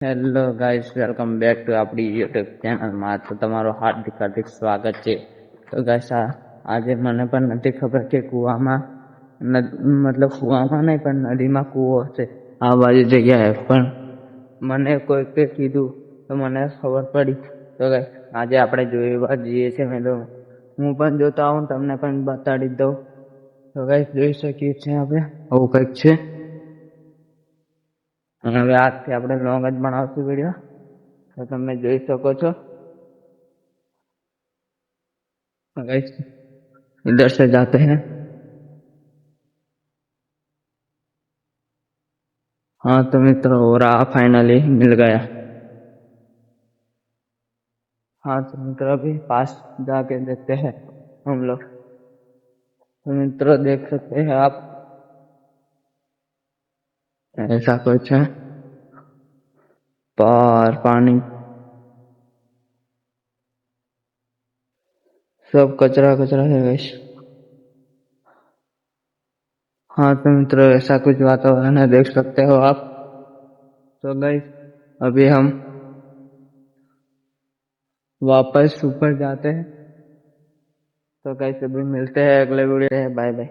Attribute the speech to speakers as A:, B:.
A: Hello guys, welcome back to આપણી YouTube ચેનલમાં. તો તમારું હાર્દિક હાર્દિક સ્વાગત છે. તો ગાઈસ, આજે મને પણ નથી ખબર કે કૂવામાં મતલબ કૂવામાં નહીં પણ નદીમાં કૂવો છે આ બાજુ જગ્યાએ, પણ મને કોઈકે કીધું તો મને ખબર પડી. તો ગાઈસ, આજે આપણે જોવા જઈએ છીએ. મેં તો હું પણ જોતા આવું, તમને પણ બતાડી દઉં. તો ગાઈસ, જોઈ શકીએ છીએ આપણે આવું કંઈક છે. અને હવે આજથી આપણે લોંગ જ બનાવશું વિડીયો, તો તમે જોઈ શકો છો. गाइस, इधर से जाते हैं. हाँ तो मित्र, हो रहा फाइनली मिल गया. हाँ तो मित्र, अभी पास जाके देखते हैं हम लोग. तो मित्र, देख सकते हैं आप, ऐसा कुछ है. पार पानी, सब कचरा कचरा है गाइस. हाँ तो मित्र, ऐसा कुछ वातावरण है, देख सकते हो आप. तो गाइस, अभी हम वापस ऊपर जाते हैं. तो गाइस, अभी मिलते हैं अगले वीडियो. Bye bye.